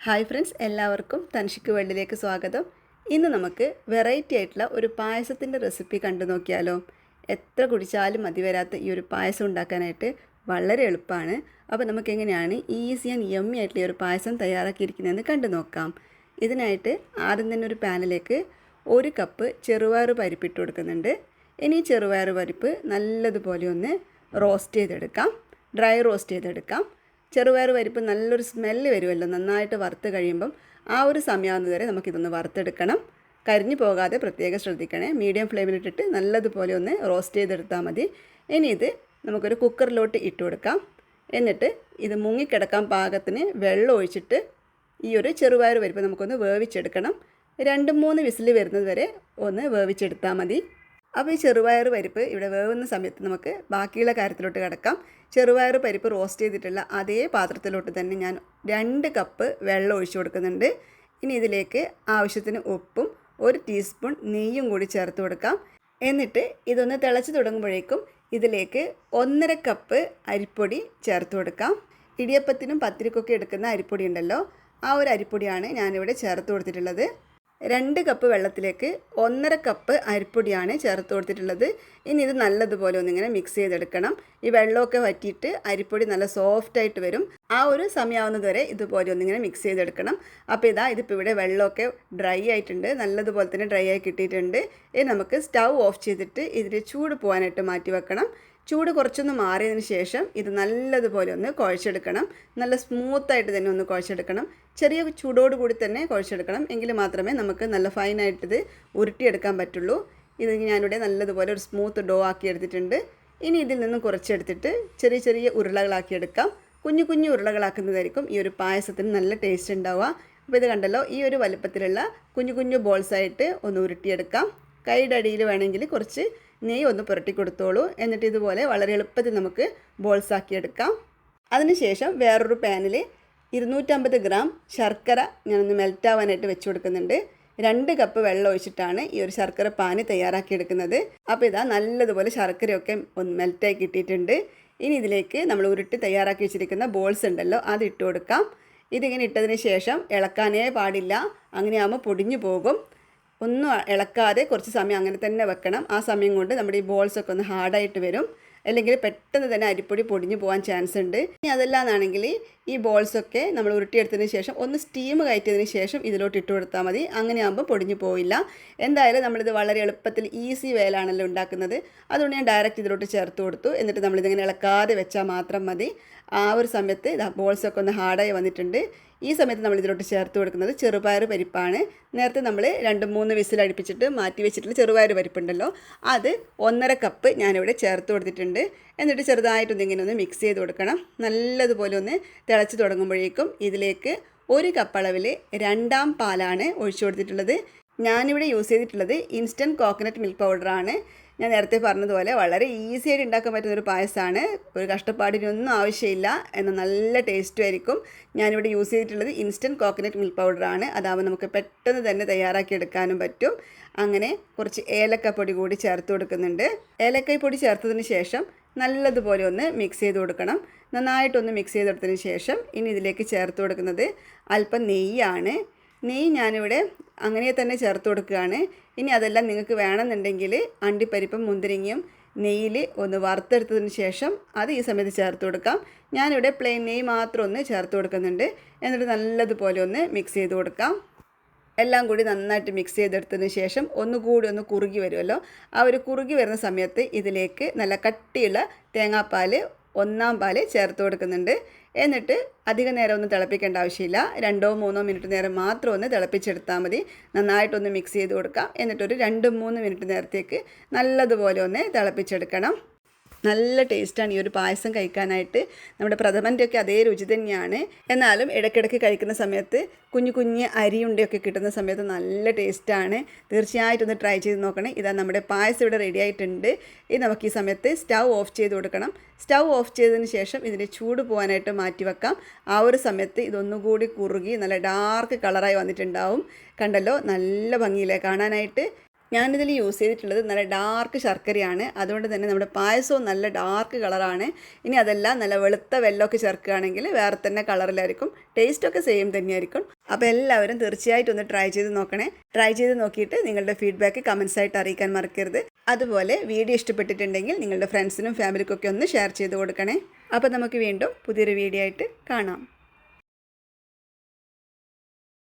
Hi friends, എല്ലാവർക്കും തൻഷിക്ക് വേൾഡിലേക്ക് സ്വാഗതം. ഇന്ന് നമുക്ക് വെറൈറ്റി ആയിട്ടുള്ള ഒരു പായസത്തിൻ്റെ റെസിപ്പി കണ്ടു നോക്കിയാലോ. എത്ര കുടിച്ചാലും മതി വരാത്ത ഈ ഒരു പായസം ഉണ്ടാക്കാനായിട്ട് വളരെ എളുപ്പമാണ്. അപ്പോൾ നമുക്ക് എങ്ങനെയാണ് ഈസി ആൻഡ് യമ്മി ആയിട്ടുള്ള ഈ ഒരു പായസം തയ്യാറാക്കിയിരിക്കുന്നതെന്ന് കണ്ടു നോക്കാം. ഇതിനായിട്ട് ആദ്യം തന്നെ ഒരു പാനിലേക്ക് 1 കപ്പ് ചെറുപയർ പരിപ്പിട്ട് കൊടുക്കുന്നുണ്ട്. ഇനി ചെറുപയർ പരിപ്പ് നല്ലതുപോലെ ഒന്ന് റോസ്റ്റ് ചെയ്തെടുക്കാം, ഡ്രൈ റോസ്റ്റ് ചെയ്തെടുക്കാം. ചെറുപയർ പരിപ്പ് നല്ലൊരു സ്മെല്ല് വരുമല്ലോ, നന്നായിട്ട് വറുത്ത് കഴിയുമ്പം ആ ഒരു സമയമാകുന്നത് വരെ നമുക്കിതൊന്ന് വറുത്തെടുക്കണം. കരിഞ്ഞു പോകാതെ പ്രത്യേകം ശ്രദ്ധിക്കണേ. മീഡിയം ഫ്ലെയിമിലിട്ടിട്ട് നല്ലതുപോലെ ഒന്ന് റോസ്റ്റ് ചെയ്തെടുത്താൽ മതി. ഇനി ഇത് നമുക്കൊരു കുക്കറിലോട്ട് ഇട്ട് കൊടുക്കാം. എന്നിട്ട് ഇത് മുങ്ങിക്കിടക്കാൻ പാകത്തിന് വെള്ളം ഒഴിച്ചിട്ട് ഈ ഒരു ചെറുപയർ പരിപ്പ് നമുക്കൊന്ന് വേവിച്ചെടുക്കണം. 2-3 വിസിൽ വരുന്നത് വരെ ഒന്ന് വേവിച്ചെടുത്താൽ മതി. അപ്പോൾ ഈ ചെറുപയർ പരിപ്പ് ഇവിടെ വേവുന്ന സമയത്ത് നമുക്ക് ബാക്കിയുള്ള കാര്യത്തിലോട്ട് കിടക്കാം. ചെറുപയർ പരിപ്പ് റോസ്റ്റ് ചെയ്തിട്ടുള്ള അതേ പാത്രത്തിലോട്ട് തന്നെ ഞാൻ 2 കപ്പ് വെള്ളം ഒഴിച്ചു കൊടുക്കുന്നുണ്ട്. ഇനി ഇതിലേക്ക് ആവശ്യത്തിന് ഉപ്പും 1 ടീസ്പൂൺ നെയ്യും കൂടി ചേർത്ത് കൊടുക്കാം. എന്നിട്ട് ഇതൊന്ന് തിളച്ച് തുടങ്ങുമ്പോഴേക്കും ഇതിലേക്ക് 1.5 കപ്പ് അരിപ്പൊടി ചേർത്ത് കൊടുക്കാം. ഇടിയപ്പത്തിനും പത്തിരിക്കൊക്കെ എടുക്കുന്ന അരിപ്പൊടി ഉണ്ടല്ലോ, ആ ഒരു അരിപ്പൊടിയാണ് ഞാനിവിടെ ചേർത്ത് കൊടുത്തിട്ടുള്ളത്. 2 കപ്പ് വെള്ളത്തിലേക്ക് 1.5 കപ്പ് അരിപ്പൊടിയാണ് ചേർത്ത് കൊടുത്തിട്ടുള്ളത്. ഇനി ഇത് നല്ലതുപോലെ ഒന്നിങ്ങനെ മിക്സ് ചെയ്തെടുക്കണം. ഈ വെള്ളമൊക്കെ വറ്റിയിട്ട് അരിപ്പൊടി നല്ല സോഫ്റ്റായിട്ട് വരും. ആ ഒരു സമയമാവുന്നത് വരെ ഇതുപോലെ ഒന്നിങ്ങനെ മിക്സ് ചെയ്തെടുക്കണം. അപ്പോൾ ഇതിപ്പോൾ ഇവിടെ വെള്ളമൊക്കെ ഡ്രൈ ആയിട്ടുണ്ട്, നല്ലതുപോലെ തന്നെ ഡ്രൈ ആയി കിട്ടിയിട്ടുണ്ട്. ഇനി നമുക്ക് സ്റ്റൗ ഓഫ് ചെയ്തിട്ട് ഇതിൻ്റെ ചൂട് പോകാനായിട്ട് മാറ്റി വെക്കണം. ചൂട് കുറച്ചൊന്ന് മാറിയതിന് ശേഷം ഇത് നല്ലതുപോലെ ഒന്ന് കുഴച്ചെടുക്കണം. നല്ല സ്മൂത്തായിട്ട് തന്നെ ഒന്ന് കുഴച്ചെടുക്കണം. ചെറിയ ചൂടോട് കൂടി തന്നെ കുഴച്ചെടുക്കണം. എങ്കിൽ മാത്രമേ നമുക്ക് നല്ല ഫൈനായിട്ടിത് ഉരുട്ടിയെടുക്കാൻ പറ്റുള്ളൂ. ഇത് ഞാനിവിടെ നല്ലതുപോലെ ഒരു സ്മൂത്ത് ഡോ ആക്കി എടുത്തിട്ടുണ്ട്. ഇനി ഇതിൽ നിന്നും കുറച്ചെടുത്തിട്ട് ചെറിയ ചെറിയ ഉരുളകളാക്കിയെടുക്കാം. കുഞ്ഞു കുഞ്ഞു ഉരുളകളാക്കുന്നതായിരിക്കും ഈ ഒരു പായസത്തിന് നല്ല ടേസ്റ്റ് ഉണ്ടാവുക. അപ്പോൾ ഇത് കണ്ടല്ലോ, ഈ ഒരു വലുപ്പത്തിലുള്ള കുഞ്ഞു കുഞ്ഞു ബോൾസായിട്ട് ഒന്ന് ഉരുട്ടിയെടുക്കാം. കൈയുടെ അടിയിൽ വേണമെങ്കിൽ കുറച്ച് നെയ്യ് ഒന്ന് പുരട്ടി കൊടുത്തോളൂ. എന്നിട്ട് ഇതുപോലെ വളരെ എളുപ്പത്തിൽ നമുക്ക് ബോൾസാക്കിയെടുക്കാം. അതിനുശേഷം വേറൊരു പാനിൽ 250 ഗ്രാം ശർക്കര ഞാനൊന്ന് മെൽറ്റാവാനായിട്ട് വെച്ച് കൊടുക്കുന്നുണ്ട്. 2 കപ്പ് വെള്ളം ഒഴിച്ചിട്ടാണ് ഈ ഒരു ശർക്കര പാനി തയ്യാറാക്കിയെടുക്കുന്നത്. അപ്പോൾ നല്ലതുപോലെ ശർക്കരയൊക്കെ ഒന്ന് മെൽറ്റായി കിട്ടിയിട്ടുണ്ട്. ഇനി ഇതിലേക്ക് നമ്മൾ ഉരുട്ടി തയ്യാറാക്കി വെച്ചിരിക്കുന്ന ബോൾസ് ഉണ്ടല്ലോ, അത് ഇട്ട് കൊടുക്കാം. ഇതിങ്ങനെ ഇട്ടതിന് ശേഷം ഇളക്കാനേ പാടില്ല, അങ്ങനെയാകുമ്പോൾ പൊടിഞ്ഞു പോകും. ഒന്നും ഇളക്കാതെ കുറച്ച് സമയം അങ്ങനെ തന്നെ വെക്കണം. ആ സമയം കൊണ്ട് നമ്മുടെ ഈ ബോൾസൊക്കെ ഒന്ന് ഹാർഡായിട്ട് വരും, അല്ലെങ്കിൽ പെട്ടെന്ന് തന്നെ അരിപ്പൊടി പൊടിഞ്ഞു പോകാൻ ചാൻസ് ഉണ്ട്. ഇനി അതല്ലാന്നാണെങ്കിൽ ഈ ബോൾസൊക്കെ നമ്മൾ ഉരുട്ടിയെടുത്തതിന് ശേഷം ഒന്ന് സ്റ്റീം കയറ്റിയതിന് ശേഷം ഇതിലോട്ട് ഇട്ട് കൊടുത്താൽ മതി. അങ്ങനെയാകുമ്പോൾ പൊടിഞ്ഞു പോവില്ല. എന്തായാലും നമ്മളിത് വളരെ എളുപ്പത്തിൽ ഈസി വേലാണല്ലോ ഉണ്ടാക്കുന്നത്, അതുകൊണ്ട് ഞാൻ ഡയറക്റ്റ് ഇതിലോട്ട് ചേർത്ത് കൊടുത്തു. എന്നിട്ട് നമ്മളിതിങ്ങനെ ഇളക്കാതെ വെച്ചാൽ മാത്രം മതി. ആ ഒരു സമയത്ത് ബോൾസൊക്കെ ഒന്ന് ഹാർഡായി വന്നിട്ടുണ്ട്. ഈ സമയത്ത് നമ്മൾ ഇതിലോട്ട് ചേർത്ത് കൊടുക്കുന്നത് ചെറുപയർ പരിപ്പാണ്. നേരത്തെ നമ്മൾ 2-3 വിസിൽ അടുപ്പിച്ചിട്ട് മാറ്റി വെച്ചിട്ടുള്ള ചെറുപയർ പരിപ്പുണ്ടല്ലോ, അത് 1.5 കപ്പ് ഞാനിവിടെ ചേർത്ത് കൊടുത്തിട്ടുണ്ട്. എന്നിട്ട് ചെറുതായിട്ടൊന്നിങ്ങനെ ഒന്ന് മിക്സ് ചെയ്ത് കൊടുക്കണം. നല്ലതുപോലെ ഒന്ന് തിളച്ച് തുടങ്ങുമ്പോഴേക്കും ഇതിലേക്ക് 1 കപ്പ് അളവിൽ 2ാം പാലാണ് ഒഴിച്ചു കൊടുത്തിട്ടുള്ളത്. ഞാനിവിടെ യൂസ് ചെയ്തിട്ടുള്ളത് ഇൻസ്റ്റൻറ്റ് കോക്കനട്ട് മിൽക്ക് പൗഡറാണ്. ഞാൻ നേരത്തെ പറഞ്ഞതുപോലെ വളരെ ഈസി ആയിട്ട് ഉണ്ടാക്കാൻ പറ്റുന്നൊരു പായസമാണ്. ഒരു കഷ്ടപ്പാടിനൊന്നും ആവശ്യമില്ല, എന്നാൽ നല്ല ടേസ്റ്റും ആയിരിക്കും. ഞാനിവിടെ യൂസ് ചെയ്തിട്ടുള്ളത് ഇൻസ്റ്റൻറ്റ് കോക്കനട്ട് മിൽക്ക് പൗഡറാണ്. അതാവുമ്പോൾ നമുക്ക് പെട്ടെന്ന് തന്നെ തയ്യാറാക്കിയെടുക്കാനും പറ്റും. അങ്ങനെ കുറച്ച് ഏലക്കപ്പൊടി കൂടി ചേർത്ത് കൊടുക്കുന്നുണ്ട്. ഏലക്കായ് പൊടി ചേർത്തതിന് ശേഷം നല്ലതുപോലെ ഒന്ന് മിക്സ് ചെയ്ത് കൊടുക്കണം. നന്നായിട്ടൊന്ന് മിക്സ് ചെയ്തെടുത്തതിന് ശേഷം ഇനി ഇതിലേക്ക് ചേർത്ത് കൊടുക്കുന്നത് അല്പം നെയ്യാണ്. നെയ്യ് ഞാനിവിടെ അങ്ങനെ തന്നെ ചേർത്ത് കൊടുക്കുകയാണ്. ഇനി അതെല്ലാം നിങ്ങൾക്ക് വേണമെന്നുണ്ടെങ്കിൽ അണ്ടിപ്പരിപ്പും മുന്തിരിങ്ങയും നെയ്യിൽ ഒന്ന് വറുത്തെടുത്തതിന് ശേഷം അത് ഈ സമയത്ത് ചേർത്ത് കൊടുക്കാം. ഞാനിവിടെ പ്ലെയിൻ നെയ്യ് മാത്രം ഒന്ന് ചേർത്ത് കൊടുക്കുന്നുണ്ട്. എന്നിട്ട് നല്ലതുപോലെ ഒന്ന് മിക്സ് ചെയ്ത് കൊടുക്കാം. എല്ലാം കൂടി നന്നായിട്ട് മിക്സ് ചെയ്തെടുത്തതിന് ശേഷം ഒന്നുകൂടി ഒന്ന് കുറുകി വരുമല്ലോ, ആ ഒരു കുറുകി വരുന്ന സമയത്ത് ഇതിലേക്ക് നല്ല കട്ടിയുള്ള തേങ്ങാപ്പാൽ 1ാം പാൽ ചേർത്ത് കൊടുക്കുന്നുണ്ട്. എന്നിട്ട് അധിക നേരം ഒന്നും തിളപ്പിക്കേണ്ട ആവശ്യമില്ല. 2-3 മിനിറ്റ് നേരം മാത്രം ഒന്ന് തിളപ്പിച്ചെടുത്താൽ മതി. നന്നായിട്ടൊന്ന് മിക്സ് ചെയ്ത് കൊടുക്കാം. എന്നിട്ടൊരു 2-3 മിനിറ്റ് നേരത്തേക്ക് നല്ലതുപോലെ ഒന്ന് തിളപ്പിച്ചെടുക്കണം. നല്ല ടേസ്റ്റാണ് ഈ ഒരു പായസം കഴിക്കാനായിട്ട്. നമ്മുടെ പ്രഥമൻ്റെയൊക്കെ അതേ രുചി തന്നെയാണ്. എന്നാലും ഇടയ്ക്കിടയ്ക്ക് കഴിക്കുന്ന സമയത്ത് കുഞ്ഞു കുഞ്ഞ് അരിയുണ്ടയൊക്കെ കിട്ടുന്ന സമയത്ത് നല്ല ടേസ്റ്റാണ്. തീർച്ചയായിട്ടും ഒന്ന് ട്രൈ ചെയ്ത് നോക്കണേ. നമ്മുടെ പായസം ഇവിടെ റെഡി ആയിട്ടുണ്ട്. ഇനി നമുക്ക് ഈ സമയത്ത് സ്റ്റൗ ഓഫ് ചെയ്ത് കൊടുക്കണം. സ്റ്റൗ ഓഫ് ചെയ്തതിന് ശേഷം ഇതിൻ്റെ ചൂട് പോകാനായിട്ട് മാറ്റി വെക്കാം. ആ ഒരു സമയത്ത് ഇതൊന്നുകൂടി കുറുകി നല്ല ഡാർക്ക് കളറായി വന്നിട്ടുണ്ടാവും. കണ്ടല്ലോ, നല്ല ഭംഗിയില്ലേ കാണാനായിട്ട്. ഞാനിതിൽ യൂസ് ചെയ്തിട്ടുള്ളത് നല്ല ഡാർക്ക് ശർക്കരയാണ്. അതുകൊണ്ട് തന്നെ നമ്മുടെ പായസവും നല്ല ഡാർക്ക് കളറാണ്. ഇനി അതെല്ലാം നല്ല വെളുത്ത വെല്ലമൊക്കെ ചേർക്കുകയാണെങ്കിൽ വേറെ തന്നെ കളറിലായിരിക്കും. ടേസ്റ്റൊക്കെ സെയിം തന്നെയായിരിക്കും. അപ്പോൾ എല്ലാവരും തീർച്ചയായിട്ടും ഒന്ന് ട്രൈ ചെയ്ത് നോക്കണേ. ട്രൈ ചെയ്ത് നോക്കിയിട്ട് നിങ്ങളുടെ ഫീഡ്ബാക്ക് കമൻസ് ആയിട്ട് അറിയിക്കാൻ മറക്കരുത്. അതുപോലെ വീഡിയോ ഇഷ്ടപ്പെട്ടിട്ടുണ്ടെങ്കിൽ നിങ്ങളുടെ ഫ്രണ്ട്സിനും ഫാമിലിക്കൊക്കെ ഒന്ന് ഷെയർ ചെയ്ത് കൊടുക്കണേ. അപ്പോൾ നമുക്ക് വീണ്ടും പുതിയൊരു വീഡിയോ ആയിട്ട് കാണാം.